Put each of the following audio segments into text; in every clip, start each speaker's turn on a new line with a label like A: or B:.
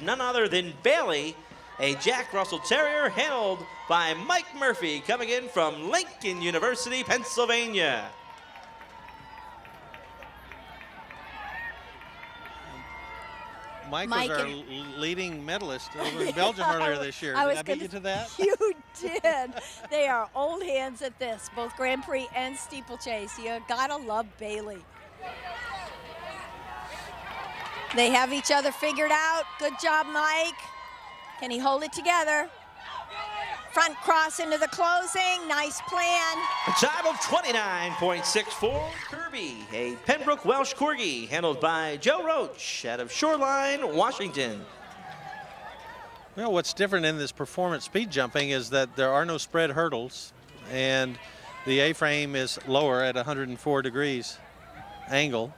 A: none other than Bailey, a Jack Russell Terrier handled by Mike Murphy, coming in from Lincoln University, Pennsylvania.
B: Mike was our leading medalist over in Belgium earlier this year. Did I beat you to that?
C: You did. They are old hands at this, both Grand Prix and steeplechase. You gotta love Bailey. They have each other figured out. Good job, Mike. Can he hold it together? Front cross into the closing. Nice plan.
A: A time of 29.64. Kirby, a Pembroke Welsh Corgi, handled by Joe Roach out of Shoreline, Washington.
B: Well, what's different in this performance speed jumping is that there are no spread hurdles, and the A-frame is lower at 104 degrees angle.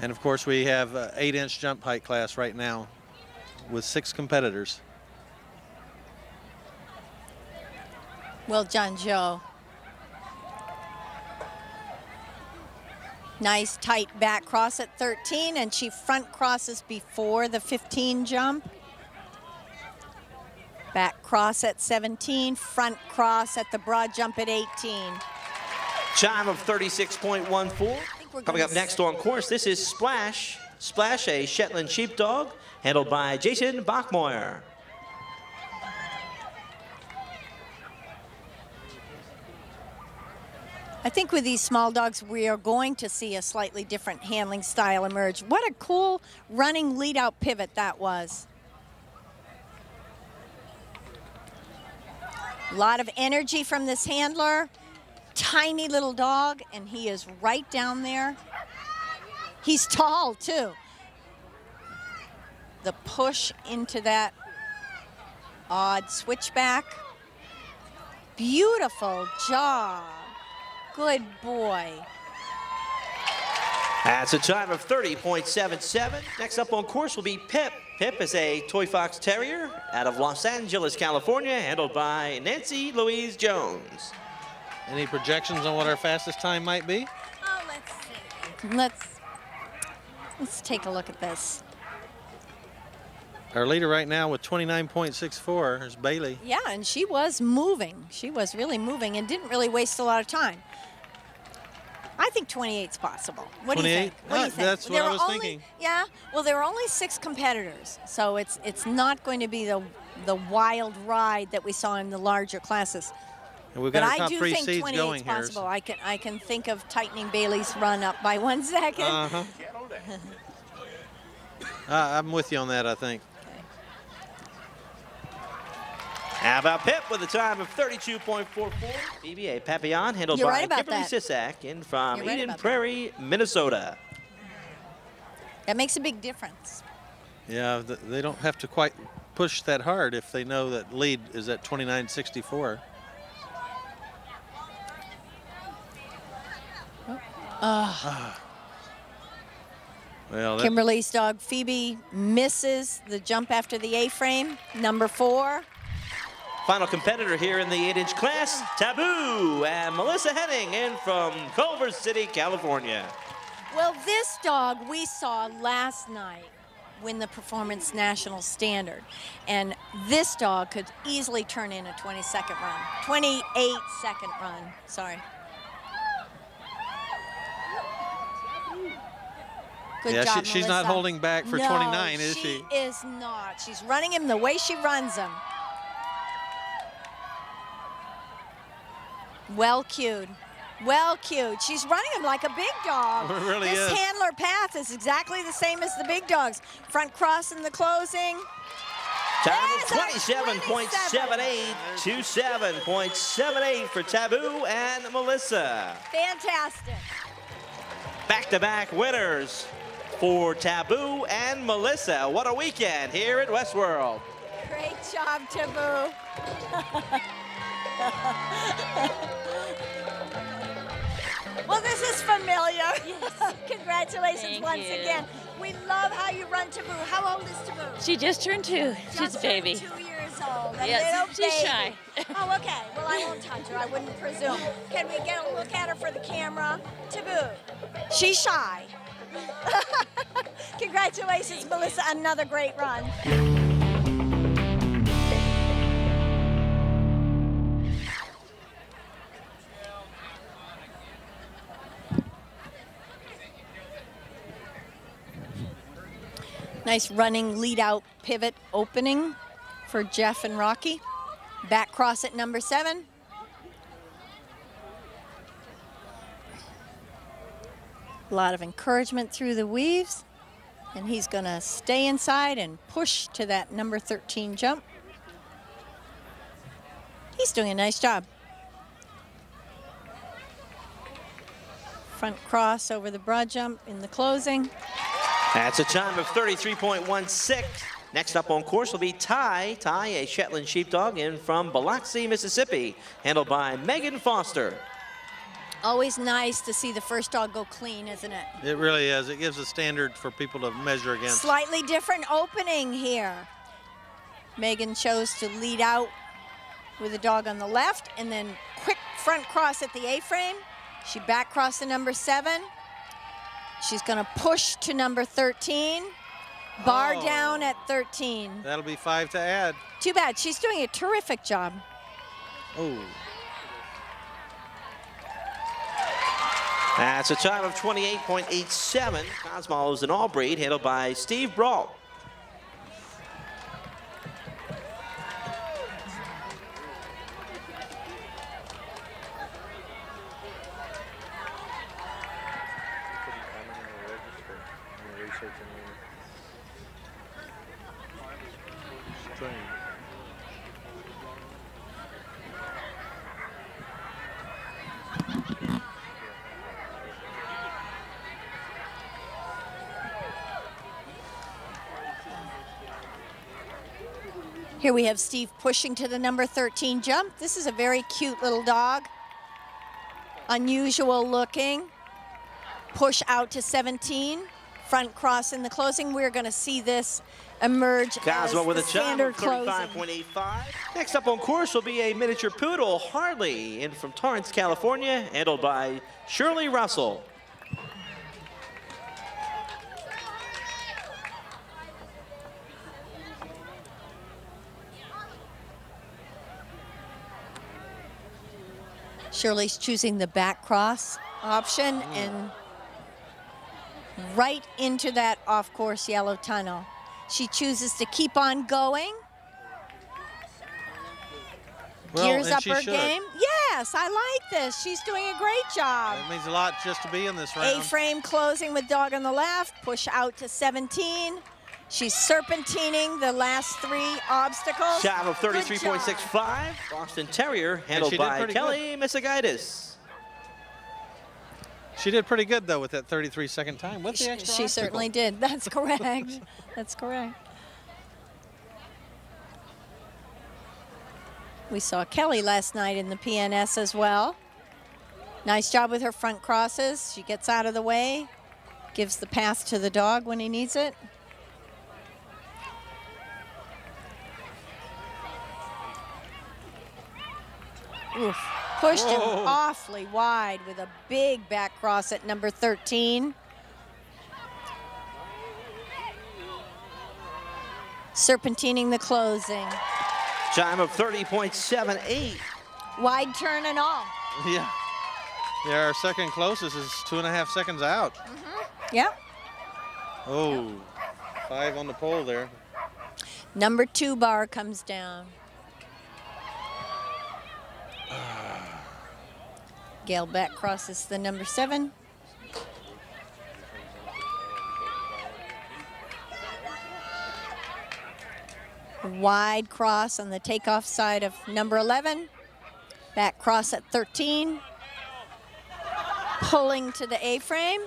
B: And of course, we have an 8-inch jump height class right now with 6 competitors.
C: Well done, Joe. Nice tight back cross at 13, and she front crosses before the 15 jump. Back cross at 17, front cross at the broad jump at 18.
A: Time of 36.14. Coming up next on course, this is Splash. Splash, a Shetland sheepdog, handled by Jason Bachmoyer.
C: I think with these small dogs, we are going to see a slightly different handling style emerge. What a cool running lead-out pivot that was. A lot of energy from this handler. Tiny little dog, and he is right down there. He's tall, too. The push into that odd switchback. Beautiful job. Good boy.
A: That's a time of 30.77. Next up on course will be Pip. Pip is a Toy Fox Terrier out of Los Angeles, California, handled by Nancy Louise Jones.
B: Any projections on what our fastest time might be?
C: Oh, let's see. Let's take a look at this.
B: Our leader right now with 29.64 is Bailey.
C: Yeah, and she was moving. She was really moving and didn't really waste a lot of time. I think 28's possible. What do you think? What do you think?
B: That's what I was thinking.
C: Yeah, well, there were only 6 competitors, so it's not going to be the wild ride that we saw in the larger classes.
B: And we've got our top 3 seeds
C: but I do
B: going
C: think 28's
B: here.
C: possible. I can think of tightening Bailey's run up by 1 second.
B: Uh-huh. I'm with you on that, I think.
A: How about Pip with a time of 32.44. BBA Papillon, handled by Kimberly Sisak in from Eden Prairie, Minnesota.
C: That makes a big difference.
B: Yeah, they don't have to quite push that hard if they know that lead is at 29.64. Well,
C: Kimberly's dog Phoebe misses the jump after the A-frame, number 4.
A: Final competitor here in the 8-inch class, Taboo, and Melissa Henning in from Culver City, California.
C: Well, this dog we saw last night win the Performance National Standard. And this dog could easily turn in a 22nd run, 28-second run, sorry. Good job,
B: she's
C: Melissa.
B: not holding back for 29, is she?
C: She is not. She's running him the way she runs him. Well cued. Well cued. She's running him like a big dog.
B: It really
C: this
B: is.
C: handler path is exactly the same as the big dogs. Front cross in the closing.
A: Time of 27.78, 27.78 for Taboo and Melissa.
C: Fantastic.
A: Back-to-back winners for Taboo and Melissa. What a weekend here at Westworld.
C: Great job, Taboo. Well, this is familiar. Yes. Congratulations once again. We love how you run Taboo. How old is Taboo?
D: She just turned 2. She's a baby.
C: 2 years old.
D: Yes, she's shy.
C: Oh, okay. Well, I won't touch her. I wouldn't presume. Can we get a look at her for the camera? Taboo. She's shy. Congratulations, Melissa, another great run. Nice running lead out pivot opening for Jeff and Rocky. Back cross at number 7. A lot of encouragement through the weaves. And he's gonna stay inside and push to that number 13 jump. He's doing a nice job. Front cross over the broad jump in the closing.
A: That's a time of 33.16. Next up on course will be Ty. Ty, a Shetland sheepdog in from Biloxi, Mississippi, handled by Megan Foster.
C: Always nice to see the first dog go clean, isn't it?
B: It really is. It gives a standard for people to measure against.
C: Slightly different opening here. Megan chose to lead out with the dog on the left and then quick front cross at the A-frame. She back crossed the number 7. She's gonna push to number 13. Bar down at 13.
B: That'll be 5 to add.
C: Too bad, she's doing a terrific job.
B: Oh.
A: That's a time of 28.87. Cosmos and All Breed, handled by Steve Brault.
C: Here we have Steve pushing to the number 13 jump. This is a very cute little dog. Unusual looking. Push out to 17. Front cross in the closing. We're going to see this emerge as
A: Cosmo with
C: the
A: a time
C: standard
A: of
C: closing.
A: 35.85. Next up on course will be a miniature poodle, Harley, in from Torrance, California, handled by Shirley Russell.
C: Shirley's choosing the back cross option and right into that off-course yellow tunnel. She chooses to keep on going.
B: Well,
C: Gears
B: and
C: up
B: she
C: her
B: should.
C: game. Yes, I like this. She's doing a great job.
B: It means a lot just to be in this round.
C: A-frame closing with dog on the left, push out to 17. She's serpentining the last 3 obstacles.
A: Time of
C: Good
A: 33.65. Boston Terrier, handled
B: she did
A: by
B: pretty
A: Kelly Misagaitis.
B: She did pretty good, though, with that 33-second time. With the extra
C: She
B: obstacle.
C: certainly did. That's correct. That's correct. We saw Kelly last night in the PNS as well. Nice job with her front crosses. She gets out of the way, gives the pass to the dog when he needs it. Oof. Pushed him awfully wide with a big back cross at number 13. Serpentining the closing.
A: Time of 30.78.
C: Wide turn and all.
B: Yeah. Yeah, our second closest is 2.5 seconds out.
C: Yep.
B: Oh, 5 on the pole there.
C: Number 2 bar comes down. Gail back crosses the number 7. Wide cross on the takeoff side of number 11. Back cross at 13. Pulling to the A-frame.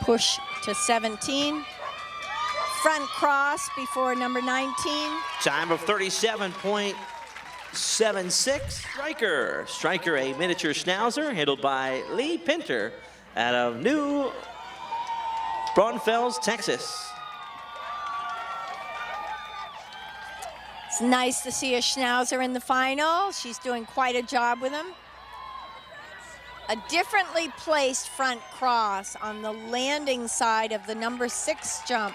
C: Push to 17. Front cross before number 19.
A: Time of 37.76. Striker. Striker, a miniature schnauzer, handled by Lee Pinter out of New Braunfels, Texas.
C: It's nice to see a schnauzer in the final. She's doing quite a job with him. A differently placed front cross on the landing side of the number 6 jump.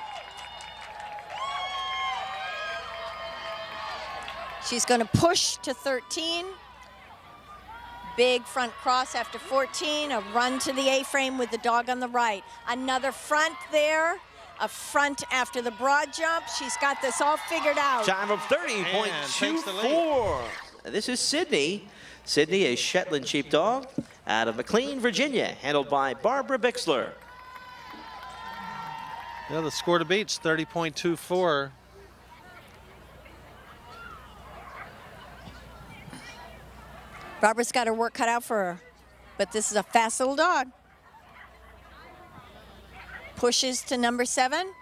C: She's going to push to 13. Big front cross after 14, a run to the A-frame with the dog on the right. Another front there, a front after the broad jump. She's got this all figured out.
A: Time of 30.24. This is Sydney. Sydney, a Shetland sheepdog out of McLean, Virginia, handled by Barbara Bixler.
B: Yeah, the score to beat's 30.24.
C: Barbara's got her work cut out for her, but this is a fast little dog. Pushes to number 7.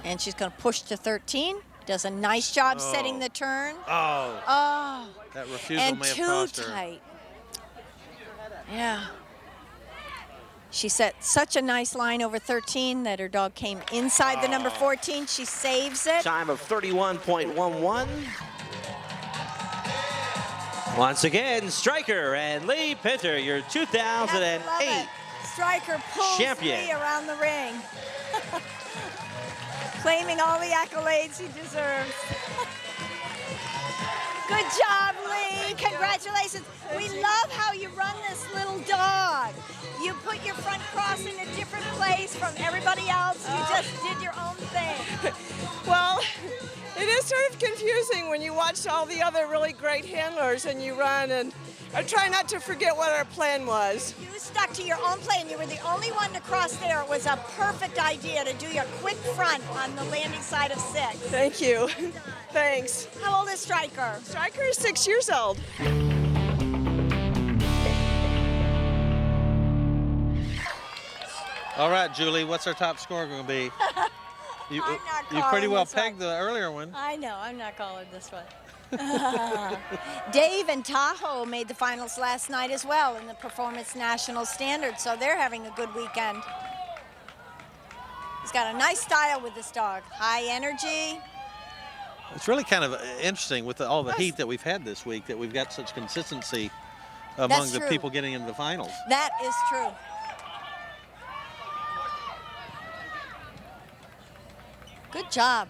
C: And she's going to push to 13. Does a nice job setting the turn. Oh.
B: That refusal
C: And
B: may have
C: too
B: cost her.
C: tight. Yeah. She set such a nice line over 13 that her dog came inside the number 14. She saves it.
A: Time of 31.11. Once again, Stryker and Lee Pinter, your 2008
C: Love it. Stryker pulls
A: champion.
C: Lee around the ring. Claiming all the accolades he deserves. Good job, Lee. Congratulations. We love how you run this little dog. You put your front cross in a different place from everybody else. You just did your own thing.
E: Well, it is sort of confusing when you watch all the other really great handlers and you run, and I try not to forget what our plan was.
C: You stuck to your own plan. You were the only one to cross there. It was a perfect idea to do your quick front on the landing side of 6.
E: Thank you. Thanks.
C: How old is Stryker?
E: Stryker is 6 years old.
B: All right, Julie, what's our top score going to be? You pretty well pegged the earlier one.
C: I know, I'm not calling this one. Dave and Tahoe made the finals last night as well in the Performance National Standard, so they're having a good weekend. He's got a nice style with this dog. High energy.
B: It's really kind of interesting with all the heat that we've had this week that we've got such consistency among the
C: true.
B: people getting into the finals.
C: That is true. Good job.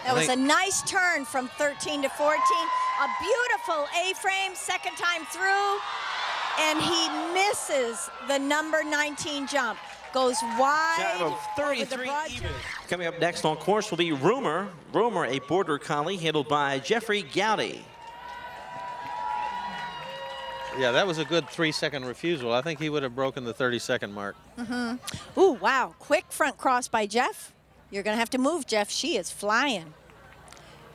C: That was a nice turn from 13 to 14. A beautiful A-frame, second time through, and he misses the number 19 jump. Goes wide.
A: Time of
C: over the
A: 33
C: broad
A: even.
C: jump.
A: Coming up next on course will be Rumor. Rumor, a border collie handled by Jeffrey Gowdy.
B: Yeah, that was a good 3-second refusal. I think he would have broken the 30-second mark.
C: Ooh, wow. Quick front cross by Jeff. You're going to have to move, Jeff. She is flying.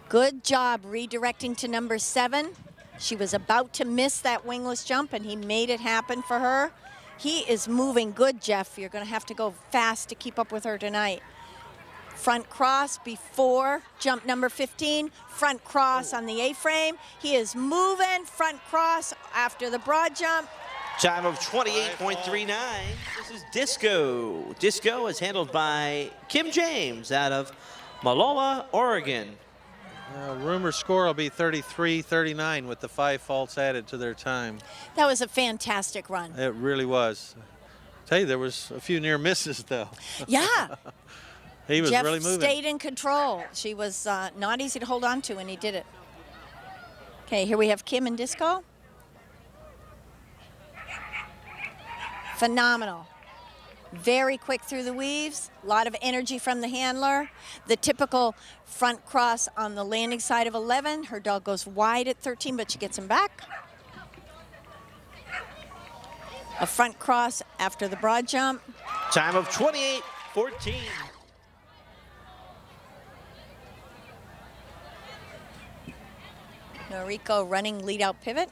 C: Good job redirecting to number 7. She was about to miss that wingless jump, and he made it happen for her. He is moving good, Jeff. You're going to have to go fast to keep up with her tonight. Front cross before jump number 15. Front cross on the A-frame. He is moving. Front cross after the broad jump.
A: Time of 28.39. This is Disco. Disco is handled by Kim James out of Malala, Oregon.
B: Rumor score will be 33-39 with the 5 faults added to their time.
C: That was a fantastic run.
B: It really was. Tell you, there was a few near misses, though.
C: Yeah.
B: He was
C: Jeff
B: really moving.
C: stayed in control. She was not easy to hold on to, and he did it. Okay, here we have Kim and Disco. Phenomenal. Very quick through the weaves, a lot of energy from the handler. The typical front cross on the landing side of 11. Her dog goes wide at 13, but she gets him back. A front cross after the broad jump.
A: Time of 28.14.
C: Noriko running lead out pivot.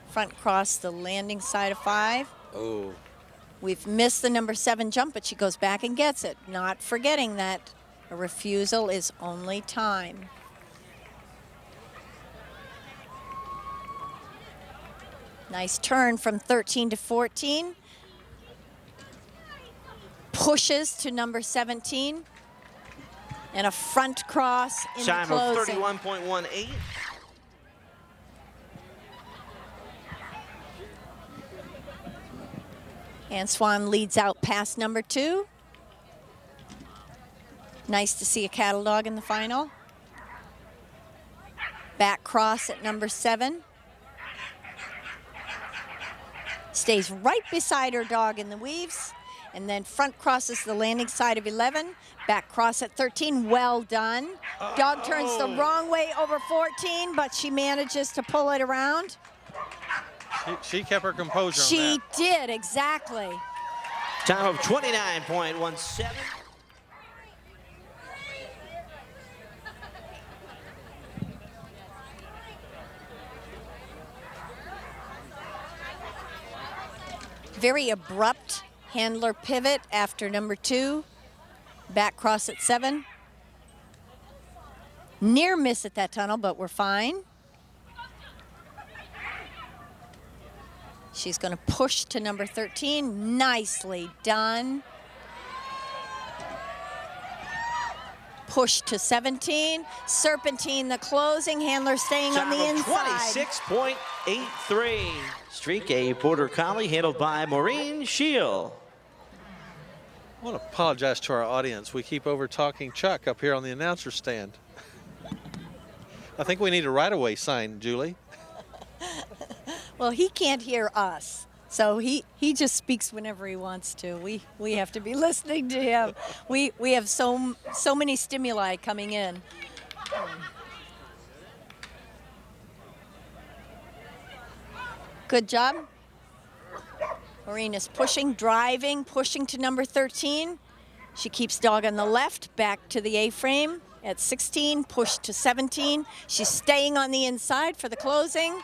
C: Front cross the landing side of 5.
B: Oh.
C: We've missed the number 7 jump, but she goes back and gets it. Not forgetting that a refusal is only time. Nice turn from 13 to 14. pushes to number 17. And a front cross in the
A: Time
C: closing.
A: of 31.18.
C: And Swan leads out past number 2. Nice to see a cattle dog in the final. Back cross at number 7. Stays right beside her dog in the weaves. And then front crosses the landing side of 11. Back cross at 13, well done. Dog turns the wrong way over 14, but she manages to pull it around.
B: She kept her composure on
C: She
B: that.
C: did, exactly.
A: Time of 29.17.
C: Very abrupt handler pivot after number 2. Back cross at 7. Near miss at that tunnel, but we're fine. She's going to push to number 13. Nicely done. Push to 17. Serpentine, the closing. Handler staying on the
A: Time of
C: inside.
A: 26.83. Streak, a Border Collie handled by Maureen Shield.
B: I want to apologize to our audience. We keep over talking Chuck up here on the announcer stand. I think we need a right-of-way sign, Julie.
C: Well, he can't hear us, so he just speaks whenever he wants to. We have to be listening to him. We have so many stimuli coming in. Good job. Maureen is pushing, driving, pushing to number 13. She keeps dog on the left, back to the A-frame at 16, push to 17. She's staying on the inside for the closing.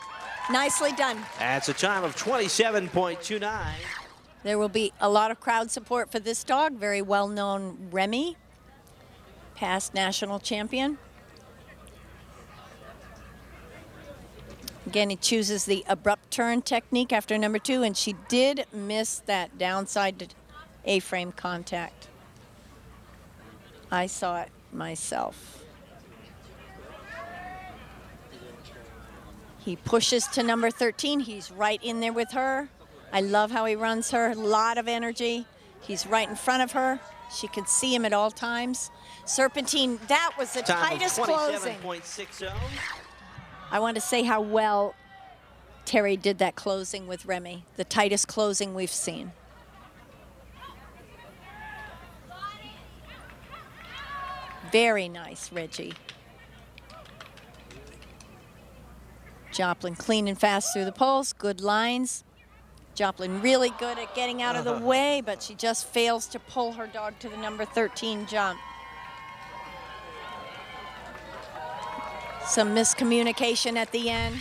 C: Nicely done.
A: That's a time of 27.29.
C: There will be a lot of crowd support for this dog. Very well-known Remy, past national champion. Again, he chooses the abrupt turn technique after number 2, and she did miss that downside A-frame contact. I saw it myself. He pushes to number 13. He's right in there with her. I love how he runs her, a lot of energy. He's right in front of her. She could see him at all times. Serpentine, that was the
A: Time
C: tightest
A: of
C: closing.
A: 27.60.
C: I want to say how well Terry did that closing with Remy, the tightest closing we've seen. Very nice, Reggie. Joplin clean and fast through the poles, good lines. Joplin really good at getting out of the way, but she just fails to pull her dog to the number 13 jump. Some miscommunication at the end.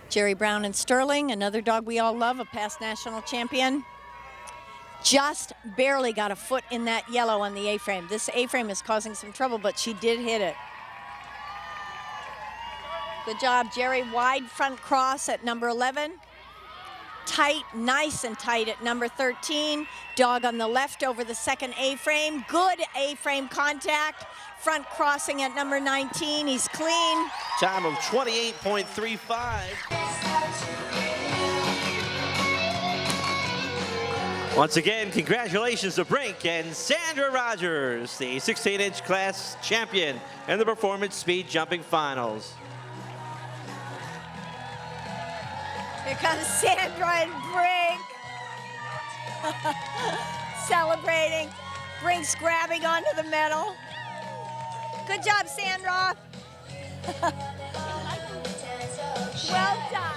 C: Jerry Brown and Sterling, another dog we all love, a past national champion. Just barely got a foot in that yellow on the A-frame. This A-frame is causing some trouble, but she did hit it. Good job, Jerry. Wide front cross at number 11. Tight, nice and tight at number 13. Dog on the left over the second A-frame. Good A-frame contact. Front crossing at number 19. He's clean.
A: Time of 28.35. Once again, congratulations to Brink and Sandra Rogers, the 16-inch class champion in the performance speed jumping finals.
C: Here comes Sandra and Brink. Celebrating. Brink's grabbing onto the medal. Good job, Sandra. Well done.